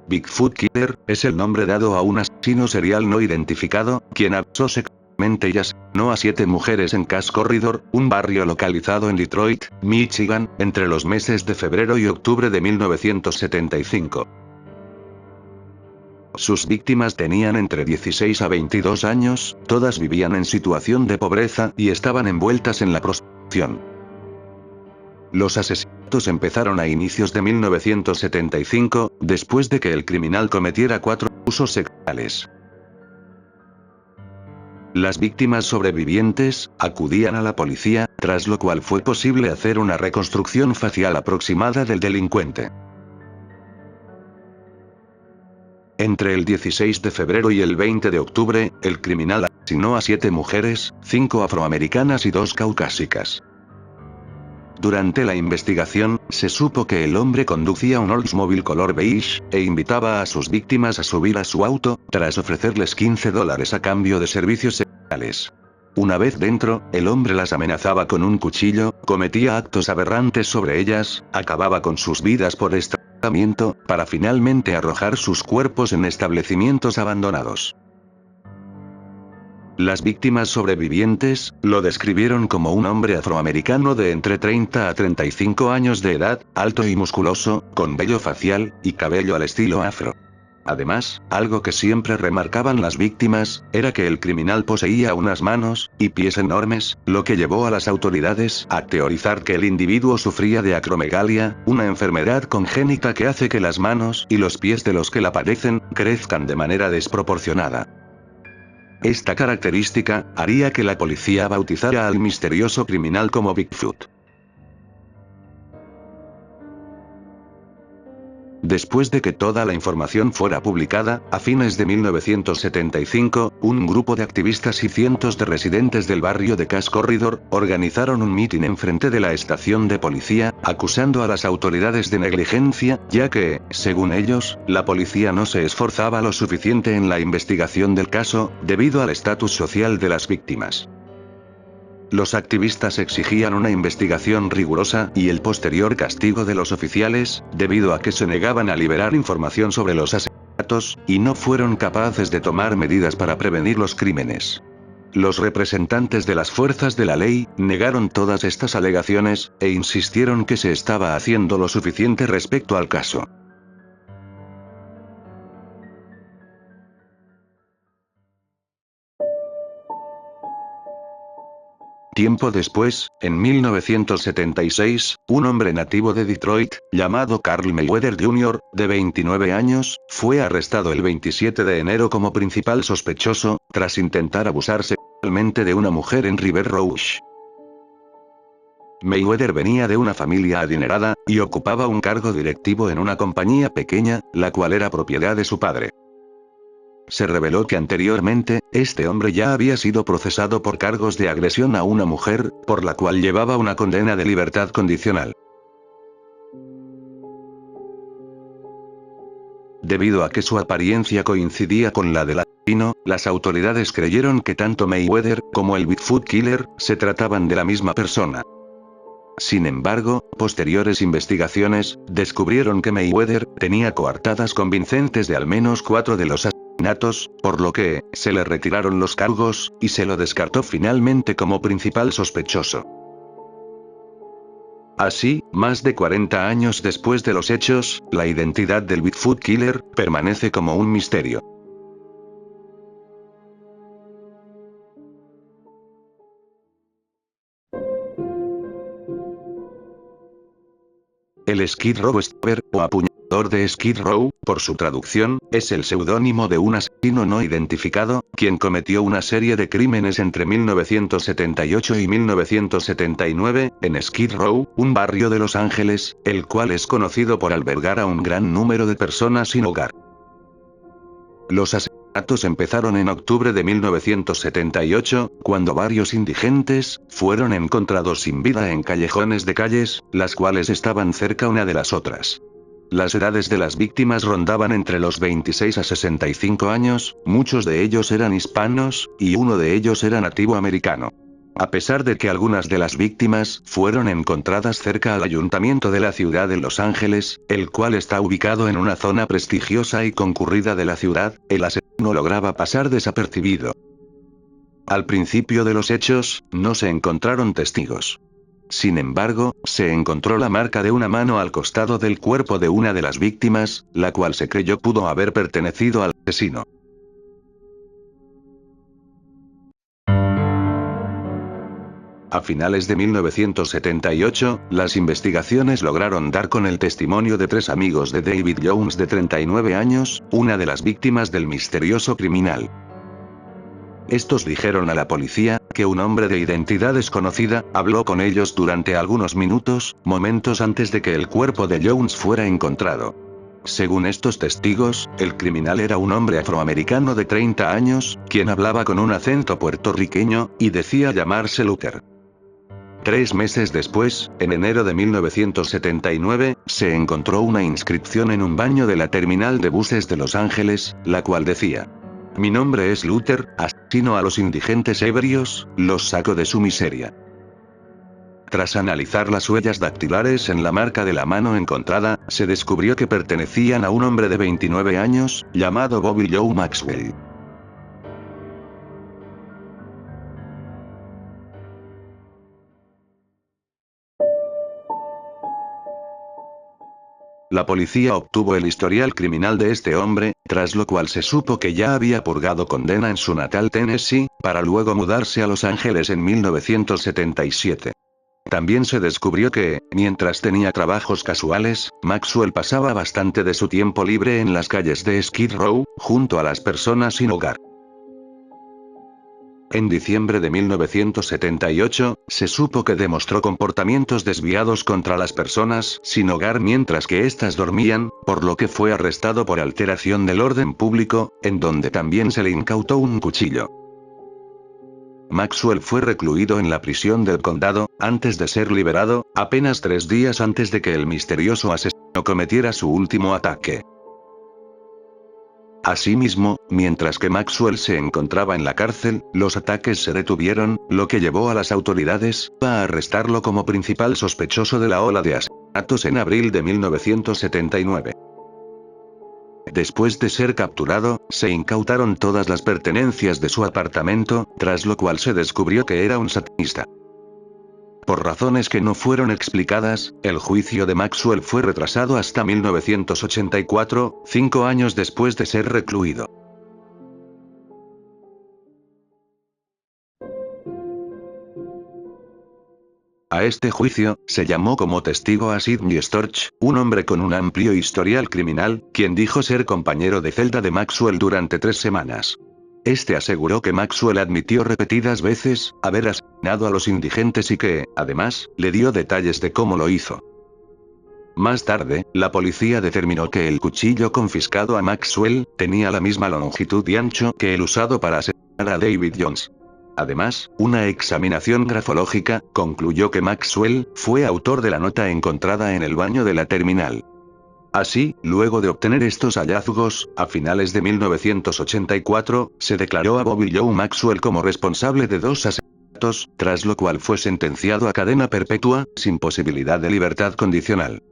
Bigfoot Killer es el nombre dado a un asesino serial no identificado, quien abusó sexualmente y asesinó a 7 mujeres en Cass Corridor, un barrio localizado en Detroit, Michigan, entre los meses de febrero y octubre de 1975. Sus víctimas tenían entre 16 a 22 años, todas vivían en situación de pobreza y estaban envueltas en la prostitución. Los asesinatos empezaron a inicios de 1975, después de que el criminal cometiera 4 abusos sexuales. Las víctimas sobrevivientes acudían a la policía, tras lo cual fue posible hacer una reconstrucción facial aproximada del delincuente. Entre el 16 de febrero y el 20 de octubre, el criminal asesinó a 7 mujeres, 5 afroamericanas y 2 caucásicas. Durante la investigación, se supo que el hombre conducía un Oldsmobile color beige, e invitaba a sus víctimas a subir a su auto, tras ofrecerles $15 a cambio de servicios sexuales. Una vez dentro, el hombre las amenazaba con un cuchillo, cometía actos aberrantes sobre ellas, acababa con sus vidas por estrangulamiento, para finalmente arrojar sus cuerpos en establecimientos abandonados. Las víctimas sobrevivientes lo describieron como un hombre afroamericano de entre 30 a 35 años de edad, alto y musculoso, con vello facial y cabello al estilo afro. Además, algo que siempre remarcaban las víctimas, era que el criminal poseía unas manos y pies enormes, lo que llevó a las autoridades a teorizar que el individuo sufría de acromegalia, una enfermedad congénita que hace que las manos y los pies de los que la padecen crezcan de manera desproporcionada. Esta característica haría que la policía bautizara al misterioso criminal como Bigfoot. Después de que toda la información fuera publicada, a fines de 1975, un grupo de activistas y cientos de residentes del barrio de Cass Corridor organizaron un mitin enfrente de la estación de policía, acusando a las autoridades de negligencia, ya que, según ellos, la policía no se esforzaba lo suficiente en la investigación del caso, debido al estatus social de las víctimas. Los activistas exigían una investigación rigurosa y el posterior castigo de los oficiales, debido a que se negaban a liberar información sobre los asesinatos, y no fueron capaces de tomar medidas para prevenir los crímenes. Los representantes de las fuerzas de la ley negaron todas estas alegaciones, e insistieron que se estaba haciendo lo suficiente respecto al caso. Tiempo después, en 1976, un hombre nativo de Detroit, llamado Carl Mayweather Jr., de 29 años, fue arrestado el 27 de enero como principal sospechoso, tras intentar abusar sexualmente de una mujer en River Rouge. Mayweather venía de una familia adinerada, y ocupaba un cargo directivo en una compañía pequeña, la cual era propiedad de su padre. Se reveló que anteriormente, este hombre ya había sido procesado por cargos de agresión a una mujer, por la cual llevaba una condena de libertad condicional. Debido a que su apariencia coincidía con la del asesino, las autoridades creyeron que tanto Mayweather como el Bigfoot Killer se trataban de la misma persona. Sin embargo, posteriores investigaciones descubrieron que Mayweather tenía coartadas convincentes de al menos 4 de los asesinatos, por lo que se le retiraron los cargos, y se lo descartó finalmente como principal sospechoso. Así, más de 40 años después de los hechos, la identidad del Bigfoot Killer permanece como un misterio. El Skid Row Stabber, o apuñalador de Skid Row, por su traducción, es el seudónimo de un asesino no identificado, quien cometió una serie de crímenes entre 1978 y 1979, en Skid Row, un barrio de Los Ángeles, el cual es conocido por albergar a un gran número de personas sin hogar. Los asesinatos empezaron en octubre de 1978, cuando varios indigentes fueron encontrados sin vida en callejones de calles, las cuales estaban cerca una de las otras. Las edades de las víctimas rondaban entre los 26 a 65 años, muchos de ellos eran hispanos, y uno de ellos era nativo americano. A pesar de que algunas de las víctimas fueron encontradas cerca al ayuntamiento de la ciudad de Los Ángeles, el cual está ubicado en una zona prestigiosa y concurrida de la ciudad, el asesino lograba pasar desapercibido. Al principio de los hechos, no se encontraron testigos. Sin embargo, se encontró la marca de una mano al costado del cuerpo de una de las víctimas, la cual se creyó pudo haber pertenecido al asesino. A finales de 1978, las investigaciones lograron dar con el testimonio de 3 amigos de David Jones de 39 años, una de las víctimas del misterioso criminal. Estos dijeron a la policía, que un hombre de identidad desconocida, habló con ellos durante algunos minutos, momentos antes de que el cuerpo de Jones fuera encontrado. Según estos testigos, el criminal era un hombre afroamericano de 30 años, quien hablaba con un acento puertorriqueño, y decía llamarse Luther. 3 meses después, en enero de 1979, se encontró una inscripción en un baño de la terminal de buses de Los Ángeles, la cual decía: "Mi nombre es Luther, asesino a los indigentes ebrios, los saco de su miseria". Tras analizar las huellas dactilares en la marca de la mano encontrada, se descubrió que pertenecían a un hombre de 29 años, llamado Bobby Joe Maxwell. La policía obtuvo el historial criminal de este hombre, tras lo cual se supo que ya había purgado condena en su natal Tennessee, para luego mudarse a Los Ángeles en 1977. También se descubrió que, mientras tenía trabajos casuales, Maxwell pasaba bastante de su tiempo libre en las calles de Skid Row, junto a las personas sin hogar. En diciembre de 1978, se supo que demostró comportamientos desviados contra las personas sin hogar mientras que éstas dormían, por lo que fue arrestado por alteración del orden público, en donde también se le incautó un cuchillo. Maxwell fue recluido en la prisión del condado, antes de ser liberado, apenas 3 días antes de que el misterioso asesino cometiera su último ataque. Asimismo, mientras que Maxwell se encontraba en la cárcel, los ataques se detuvieron, lo que llevó a las autoridades a arrestarlo como principal sospechoso de la ola de asesinatos en abril de 1979. Después de ser capturado, se incautaron todas las pertenencias de su apartamento, tras lo cual se descubrió que era un satanista. Por razones que no fueron explicadas, el juicio de Maxwell fue retrasado hasta 1984, 5 años después de ser recluido. A este juicio, se llamó como testigo a Sidney Storch, un hombre con un amplio historial criminal, quien dijo ser compañero de celda de Maxwell durante 3 semanas. Este aseguró que Maxwell admitió repetidas veces haber asesinado a los indigentes y que, además, le dio detalles de cómo lo hizo. Más tarde, la policía determinó que el cuchillo confiscado a Maxwell tenía la misma longitud y ancho que el usado para asesinar a David Jones. Además, una examinación grafológica concluyó que Maxwell fue autor de la nota encontrada en el baño de la terminal. Así, luego de obtener estos hallazgos, a finales de 1984, se declaró a Bobby Joe Maxwell como responsable de 2 asesinatos, tras lo cual fue sentenciado a cadena perpetua, sin posibilidad de libertad condicional.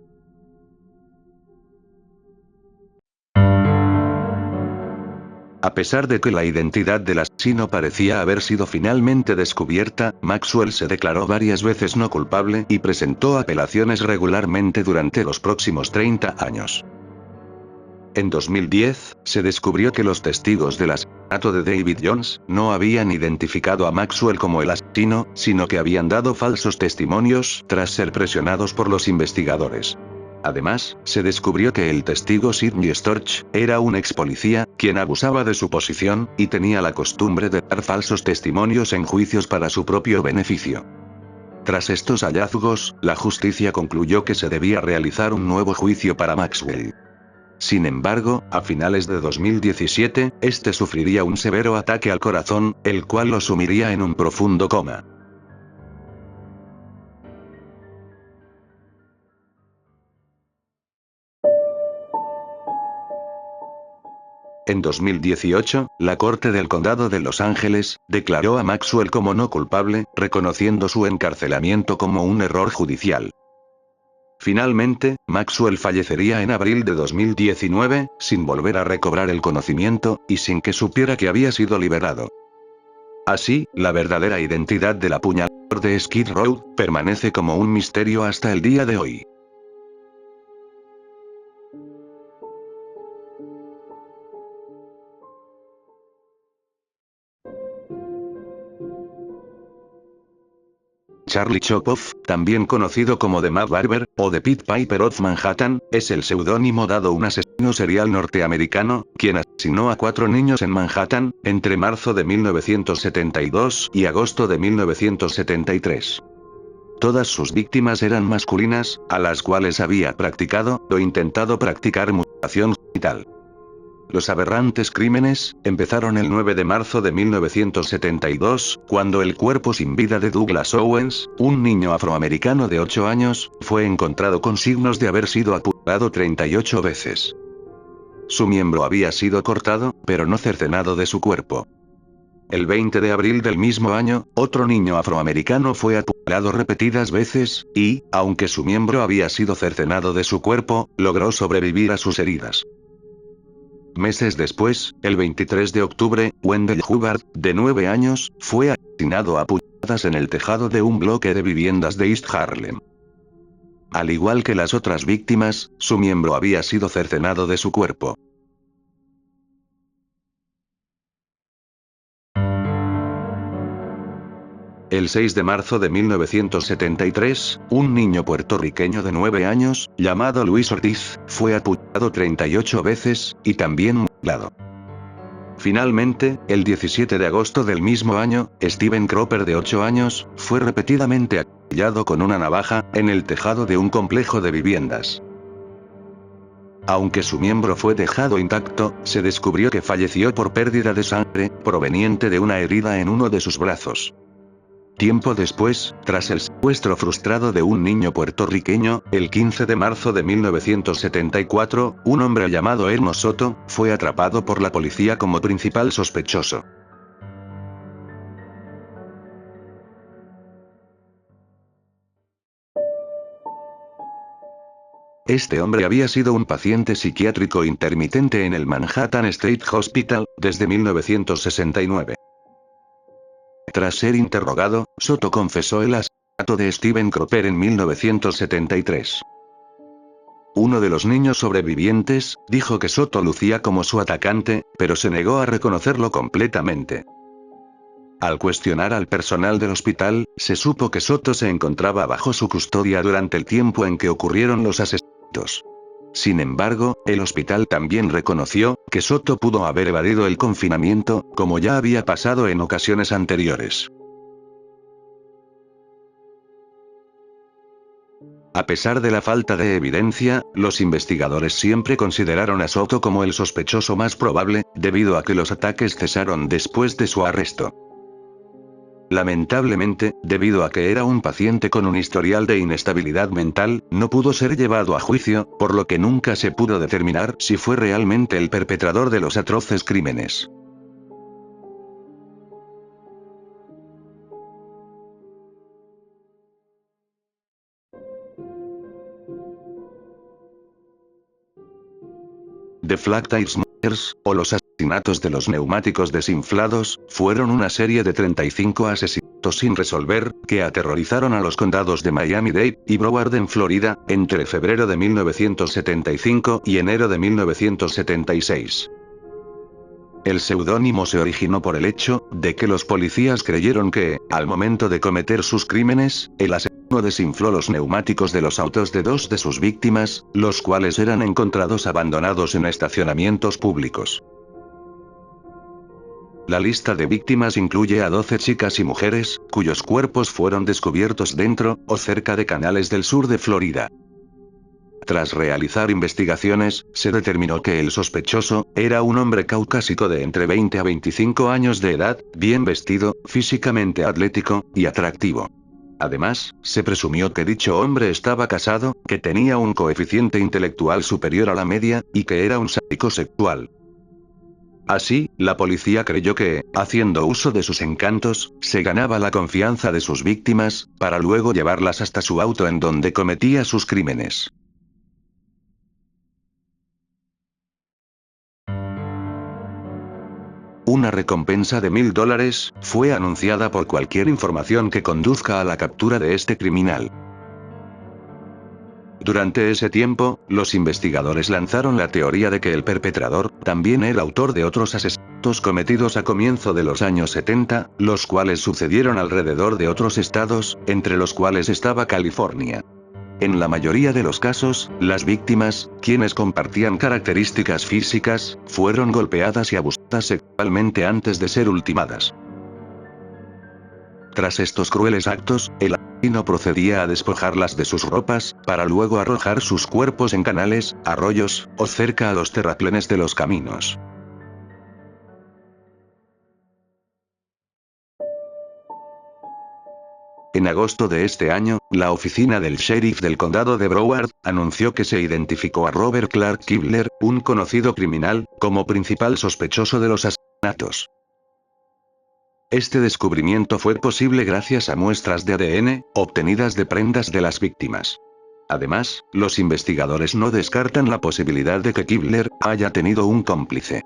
A pesar de que la identidad del asesino parecía haber sido finalmente descubierta, Maxwell se declaró varias veces no culpable y presentó apelaciones regularmente durante los próximos 30 años. En 2010, se descubrió que los testigos del asesinato de David Jones no habían identificado a Maxwell como el asesino, sino que habían dado falsos testimonios tras ser presionados por los investigadores. Además, se descubrió que el testigo Sidney Storch era un ex policía, quien abusaba de su posición, y tenía la costumbre de dar falsos testimonios en juicios para su propio beneficio. Tras estos hallazgos, la justicia concluyó que se debía realizar un nuevo juicio para Maxwell. Sin embargo, a finales de 2017, este sufriría un severo ataque al corazón, el cual lo sumiría en un profundo coma. En 2018, la Corte del Condado de Los Ángeles declaró a Maxwell como no culpable, reconociendo su encarcelamiento como un error judicial. Finalmente, Maxwell fallecería en abril de 2019, sin volver a recobrar el conocimiento, y sin que supiera que había sido liberado. Así, la verdadera identidad del apuñalador de Skid Row permanece como un misterio hasta el día de hoy. Charlie Chopoff, también conocido como The Mad Barber, o The Pit Piper of Manhattan, es el seudónimo dado a un asesino serial norteamericano, quien asesinó a 4 niños en Manhattan, entre marzo de 1972 y agosto de 1973. Todas sus víctimas eran masculinas, a las cuales había practicado, o intentado practicar mutilación genital. Los aberrantes crímenes empezaron el 9 de marzo de 1972, cuando el cuerpo sin vida de Douglas Owens, un niño afroamericano de 8 años, fue encontrado con signos de haber sido apuñalado 38 veces. Su miembro había sido cortado, pero no cercenado de su cuerpo. El 20 de abril del mismo año, otro niño afroamericano fue apuñalado repetidas veces, y, aunque su miembro había sido cercenado de su cuerpo, logró sobrevivir a sus heridas. Meses después, el 23 de octubre, Wendell Hubbard, de 9 años, fue asesinado a puñaladas en el tejado de un bloque de viviendas de East Harlem. Al igual que las otras víctimas, su miembro había sido cercenado de su cuerpo. El 6 de marzo de 1973, un niño puertorriqueño de 9 años, llamado Luis Ortiz, fue apuñalado 38 veces, y también mutilado. Finalmente, el 17 de agosto del mismo año, Steven Cropper de 8 años, fue repetidamente acuchillado con una navaja, en el tejado de un complejo de viviendas. Aunque su miembro fue dejado intacto, se descubrió que falleció por pérdida de sangre, proveniente de una herida en uno de sus brazos. Tiempo después, tras el secuestro frustrado de un niño puertorriqueño, el 15 de marzo de 1974, un hombre llamado Erno Soto, fue atrapado por la policía como principal sospechoso. Este hombre había sido un paciente psiquiátrico intermitente en el Manhattan State Hospital, desde 1969. Tras ser interrogado, Soto confesó el asesinato de Steven Cropper en 1973. Uno de los niños sobrevivientes, dijo que Soto lucía como su atacante, pero se negó a reconocerlo completamente. Al cuestionar al personal del hospital, se supo que Soto se encontraba bajo su custodia durante el tiempo en que ocurrieron los asesinatos. Sin embargo, el hospital también reconoció que Soto pudo haber evadido el confinamiento, como ya había pasado en ocasiones anteriores. A pesar de la falta de evidencia, los investigadores siempre consideraron a Soto como el sospechoso más probable, debido a que los ataques cesaron después de su arresto. Lamentablemente, debido a que era un paciente con un historial de inestabilidad mental, no pudo ser llevado a juicio, por lo que nunca se pudo determinar si fue realmente el perpetrador de los atroces crímenes. The Flat Tires Murders, o los asesinatos de los neumáticos desinflados, fueron una serie de 35 asesinatos sin resolver, que aterrorizaron a los condados de Miami-Dade y Broward en Florida, entre febrero de 1975 y enero de 1976. El seudónimo se originó por el hecho de que los policías creyeron que, al momento de cometer sus crímenes, el asesino desinfló los neumáticos de los autos de 2 de sus víctimas, los cuales eran encontrados abandonados en estacionamientos públicos. La lista de víctimas incluye a 12 chicas y mujeres, cuyos cuerpos fueron descubiertos dentro o cerca de canales del sur de Florida. Tras realizar investigaciones, se determinó que el sospechoso era un hombre caucásico de entre 20 a 25 años de edad, bien vestido, físicamente atlético y atractivo. Además, se presumió que dicho hombre estaba casado, que tenía un coeficiente intelectual superior a la media, y que era un sádico sexual. Así, la policía creyó que, haciendo uso de sus encantos, se ganaba la confianza de sus víctimas, para luego llevarlas hasta su auto en donde cometía sus crímenes. Una recompensa de $1000 fue anunciada por cualquier información que conduzca a la captura de este criminal. Durante ese tiempo, los investigadores lanzaron la teoría de que el perpetrador también era autor de otros asesinatos cometidos a comienzo de los años 70, los cuales sucedieron alrededor de otros estados, entre los cuales estaba California. En la mayoría de los casos, las víctimas, quienes compartían características físicas, fueron golpeadas y abusadas sexualmente antes de ser ultimadas. Tras estos crueles actos, el asesino procedía a despojarlas de sus ropas, para luego arrojar sus cuerpos en canales, arroyos, o cerca a los terraplenes de los caminos. En agosto de este año, la oficina del sheriff del condado de Broward anunció que se identificó a Robert Clark Kibler, un conocido criminal, como principal sospechoso de los asesinatos. Este descubrimiento fue posible gracias a muestras de ADN, obtenidas de prendas de las víctimas. Además, los investigadores no descartan la posibilidad de que Kibler haya tenido un cómplice.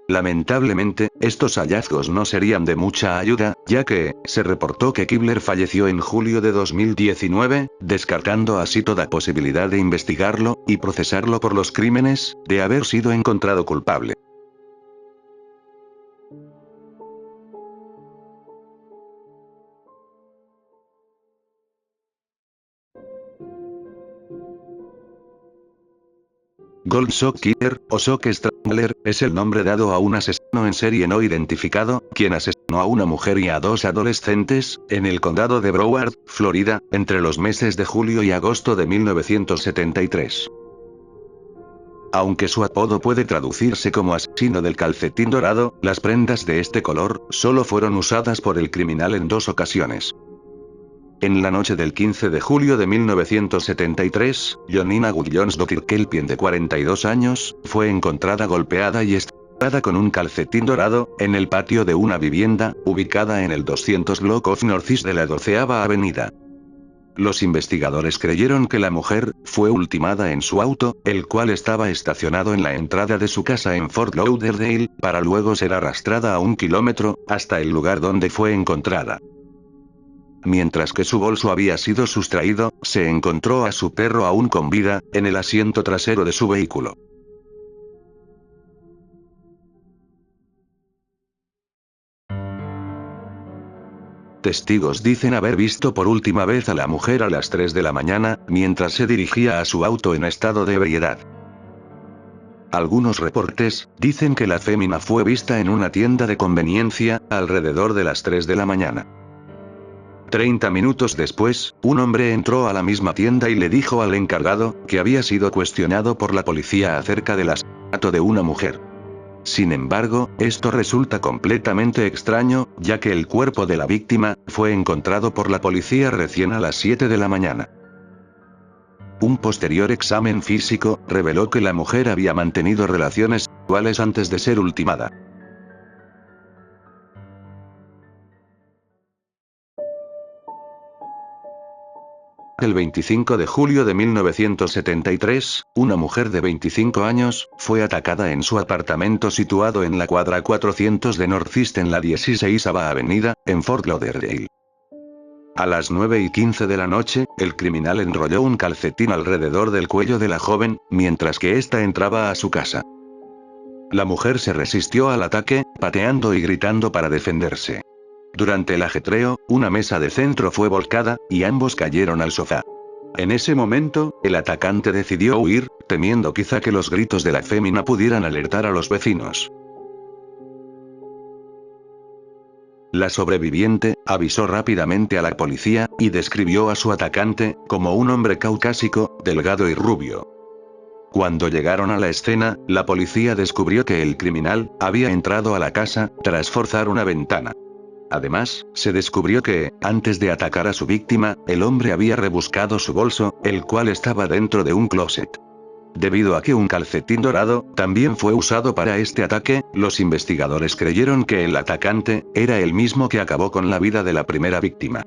Lamentablemente, estos hallazgos no serían de mucha ayuda, ya que, se reportó que Kibler falleció en julio de 2019, descartando así toda posibilidad de investigarlo, y procesarlo por los crímenes, de haber sido encontrado culpable. Gold Sock Killer, o Sock Strangler, es el nombre dado a un asesino en serie no identificado, quien asesinó a una mujer y a dos adolescentes, en el condado de Broward, Florida, entre los meses de julio y agosto de 1973. Aunque su apodo puede traducirse como asesino del calcetín dorado, las prendas de este color, solo fueron usadas por el criminal en 2 ocasiones. En la noche del 15 de julio de 1973, Jonina Wood-Jones-Dottir Kelpien, de 42 años, fue encontrada golpeada y estrangullada con un calcetín dorado, en el patio de una vivienda, ubicada en el 200 Block of Northeast de la 12ª Avenida. Los investigadores creyeron que la mujer fue ultimada en su auto, el cual estaba estacionado en la entrada de su casa en Fort Lauderdale, para luego ser arrastrada a 1 kilómetro, hasta el lugar donde fue encontrada. Mientras que su bolso había sido sustraído, se encontró a su perro aún con vida, en el asiento trasero de su vehículo. Testigos dicen haber visto por última vez a la mujer a las 3 de la mañana, mientras se dirigía a su auto en estado de ebriedad. Algunos reportes dicen que la fémina fue vista en una tienda de conveniencia, alrededor de las 3 de la mañana. 30 minutos después, un hombre entró a la misma tienda y le dijo al encargado, que había sido cuestionado por la policía acerca del asesinato de una mujer. Sin embargo, esto resulta completamente extraño, ya que el cuerpo de la víctima fue encontrado por la policía recién a las 7 de la mañana. Un posterior examen físico reveló que la mujer había mantenido relaciones sexuales antes de ser ultimada. El 25 de julio de 1973, una mujer de 25 años, fue atacada en su apartamento situado en la cuadra 400 de Northeast en la 16ª Avenida, en Fort Lauderdale. A las 9:15 de la noche, el criminal enrolló un calcetín alrededor del cuello de la joven, mientras que ésta entraba a su casa. La mujer se resistió al ataque, pateando y gritando para defenderse. Durante el ajetreo, una mesa de centro fue volcada, y ambos cayeron al sofá. En ese momento, el atacante decidió huir, temiendo quizá que los gritos de la fémina pudieran alertar a los vecinos. La sobreviviente avisó rápidamente a la policía, y describió a su atacante como un hombre caucásico, delgado y rubio. Cuando llegaron a la escena, la policía descubrió que el criminal había entrado a la casa tras forzar una ventana. Además, se descubrió que, antes de atacar a su víctima, el hombre había rebuscado su bolso, el cual estaba dentro de un closet. Debido a que un calcetín dorado también fue usado para este ataque, los investigadores creyeron que el atacante era el mismo que acabó con la vida de la primera víctima.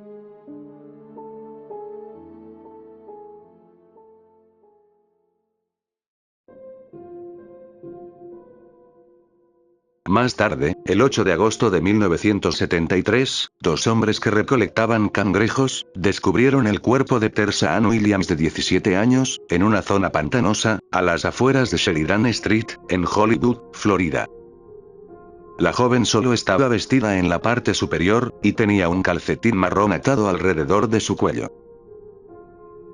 Más tarde, el 8 de agosto de 1973, dos hombres que recolectaban cangrejos, descubrieron el cuerpo de Tersa Ann Williams de 17 años, en una zona pantanosa, a las afueras de Sheridan Street, en Hollywood, Florida. La joven solo estaba vestida en la parte superior, y tenía un calcetín marrón atado alrededor de su cuello.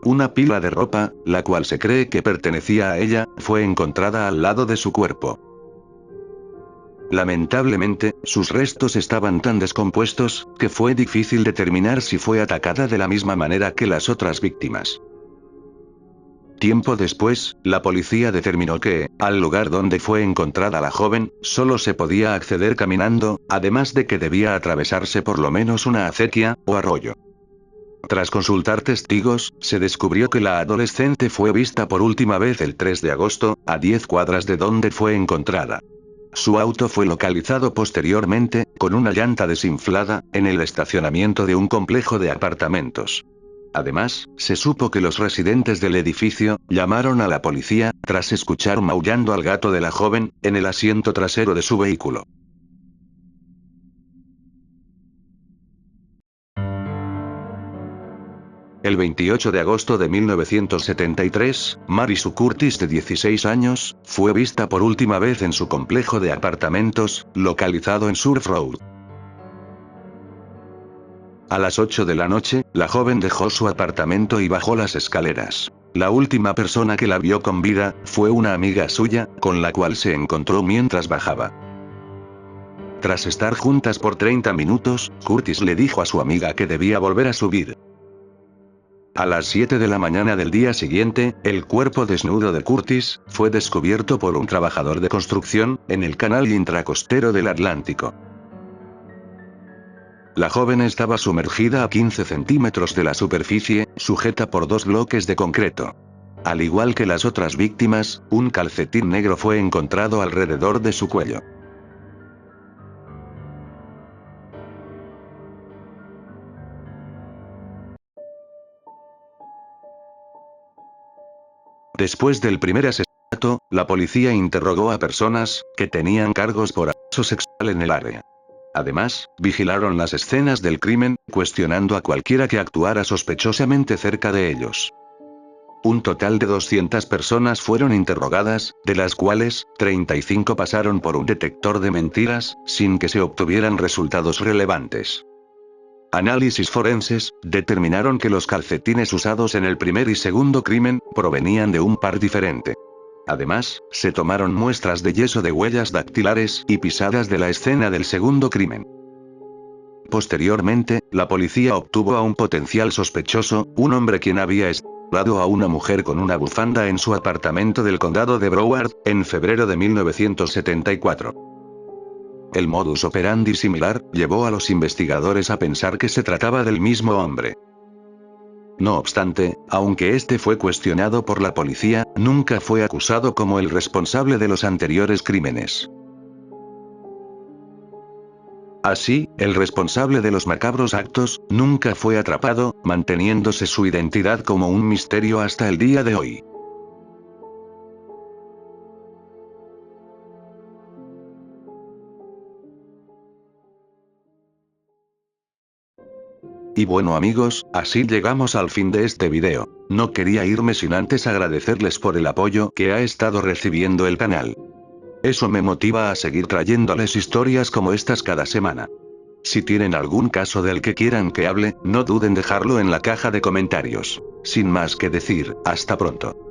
Una pila de ropa, la cual se cree que pertenecía a ella, fue encontrada al lado de su cuerpo. Lamentablemente, sus restos estaban tan descompuestos, que fue difícil determinar si fue atacada de la misma manera que las otras víctimas. Tiempo después, la policía determinó que, al lugar donde fue encontrada la joven, solo se podía acceder caminando, además de que debía atravesarse por lo menos una acequia, o arroyo. Tras consultar testigos, se descubrió que la adolescente fue vista por última vez el 3 de agosto, a 10 cuadras de donde fue encontrada. Su auto fue localizado posteriormente, con una llanta desinflada, en el estacionamiento de un complejo de apartamentos. Además, se supo que los residentes del edificio llamaron a la policía, tras escuchar maullando al gato de la joven, en el asiento trasero de su vehículo. El 28 de agosto de 1973, Mary Sue Curtis, de 16 años, fue vista por última vez en su complejo de apartamentos, localizado en Surf Road. A las 8 de la noche, la joven dejó su apartamento y bajó las escaleras. La última persona que la vio con vida, fue una amiga suya, con la cual se encontró mientras bajaba. Tras estar juntas por 30 minutos, Curtis le dijo a su amiga que debía volver a subir. A las 7 de la mañana del día siguiente, el cuerpo desnudo de Curtis fue descubierto por un trabajador de construcción, en el canal intracostero del Atlántico. La joven estaba sumergida a 15 centímetros de la superficie, sujeta por dos bloques de concreto. Al igual que las otras víctimas, un calcetín negro fue encontrado alrededor de su cuello. Después del primer asesinato, la policía interrogó a personas que tenían cargos por acoso sexual en el área. Además, vigilaron las escenas del crimen, cuestionando a cualquiera que actuara sospechosamente cerca de ellos. Un total de 200 personas fueron interrogadas, de las cuales, 35 pasaron por un detector de mentiras, sin que se obtuvieran resultados relevantes. Análisis forenses determinaron que los calcetines usados en el primer y segundo crimen provenían de un par diferente. Además, se tomaron muestras de yeso de huellas dactilares y pisadas de la escena del segundo crimen. Posteriormente, la policía obtuvo a un potencial sospechoso, un hombre quien había estrangulado a una mujer con una bufanda en su apartamento del condado de Broward, en febrero de 1974. El modus operandi similar llevó a los investigadores a pensar que se trataba del mismo hombre. No obstante, aunque este fue cuestionado por la policía, nunca fue acusado como el responsable de los anteriores crímenes. Así, el responsable de los macabros actos nunca fue atrapado, manteniéndose su identidad como un misterio hasta el día de hoy. Y bueno amigos, así llegamos al fin de este video. No quería irme sin antes agradecerles por el apoyo que ha estado recibiendo el canal. Eso me motiva a seguir trayéndoles historias como estas cada semana. Si tienen algún caso del que quieran que hable, no duden dejarlo en la caja de comentarios. Sin más que decir, hasta pronto.